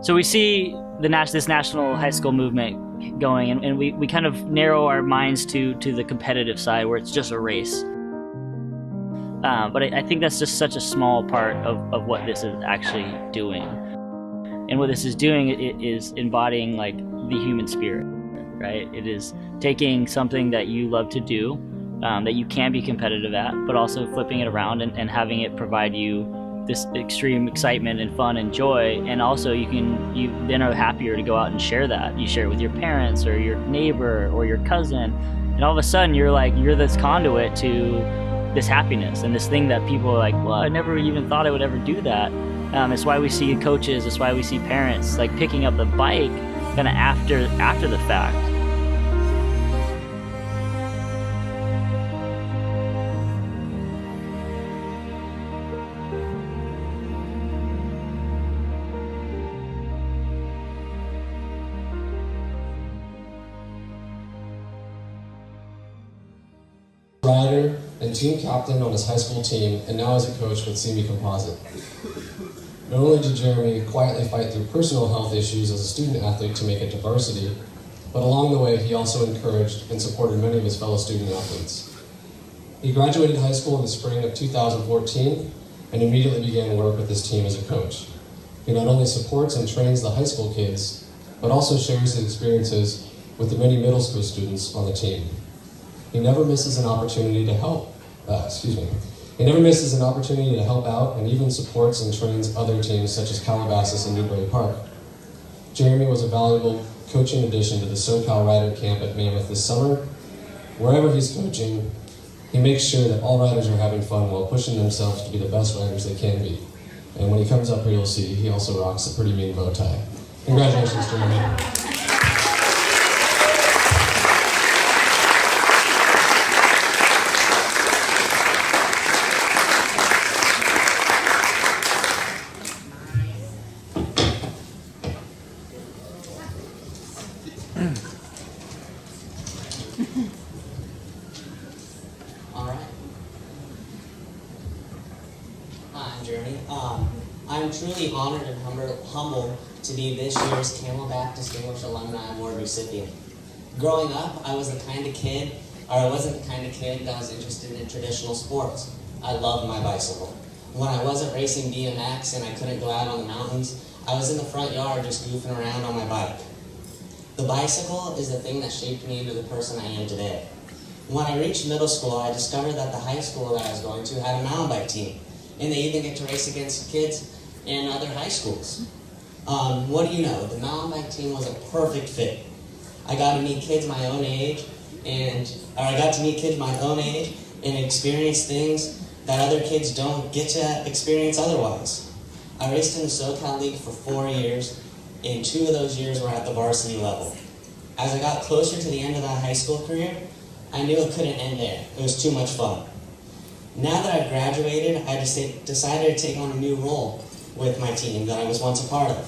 So we see this national high school movement going, and we kind of narrow our minds to the competitive side where it's just a race. But I think that's just such a small part of what this is actually doing. And what this is doing, it is embodying like the human spirit, right? It is taking something that you love to do, that you can be competitive at, but also flipping it around and having it provide you this extreme excitement and fun and joy. And also you then are happier to go out and share that. You share it with your parents or your neighbor or your cousin, and all of a sudden you're this conduit to this happiness and this thing that people are like, well, I never even thought I would ever do that. It's why we see coaches, it's why we see parents like picking up the bike kind of after the fact. Rider and team captain on his high school team, and now as a coach with CB Composite. Not only did Jeremy quietly fight through personal health issues as a student athlete to make it to varsity, but along the way he also encouraged and supported many of his fellow student athletes. He graduated high school in the spring of 2014 and immediately began work with his team as a coach. He not only supports and trains the high school kids, but also shares his experiences with the many middle school students on the team. He never misses an opportunity to help. He never misses an opportunity to help out and even supports and trains other teams such as CamelBak and Newbury Park. Jeremy was a valuable coaching addition to the SoCal Rider Camp at Mammoth this summer. Wherever he's coaching, he makes sure that all riders are having fun while pushing themselves to be the best riders they can be. And when he comes up here, you'll see he also rocks a pretty mean bow tie. Congratulations, Jeremy. All right. Hi, I'm Jeremy. I'm truly honored and humbled to be this year's CamelBak Distinguished Alumni Award recipient. Growing up, I wasn't the kind of kid that was interested in traditional sports. I loved my bicycle. When I wasn't racing BMX and I couldn't go out on the mountains, I was in the front yard just goofing around on my bike. The bicycle is the thing that shaped me into the person I am today. When I reached middle school, I discovered that the high school that I was going to had a mountain bike team, and they even get to race against kids in other high schools. What do you know? The mountain bike team was a perfect fit. I got to meet kids my own age, and experience things that other kids don't get to experience otherwise. I raced in the SoCal League for 4 years, and 2 of those years were at the varsity level. As I got closer to the end of that high school career, I knew it couldn't end there. It was too much fun. Now that I've graduated, I decided to take on a new role with my team that I was once a part of.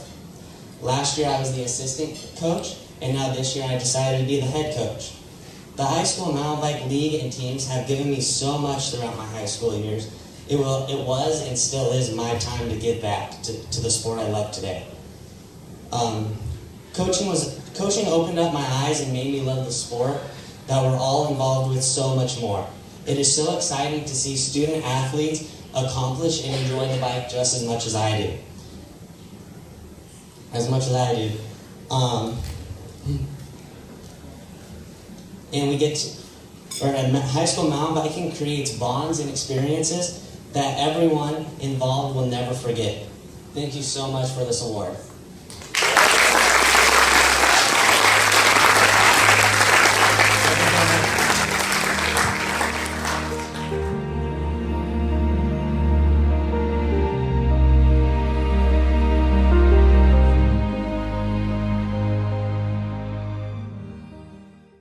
Last year I was the assistant coach, and now this year I decided to be the head coach. The high school mountain bike league and teams have given me so much throughout my high school years. It was and still is my time to give back to the sport I love today. Coaching opened up my eyes and made me love the sport that we're all involved with so much more. It is so exciting to see student athletes accomplish and enjoy the bike just as much as I do. High school mountain biking creates bonds and experiences that everyone involved will never forget. Thank you so much for this award.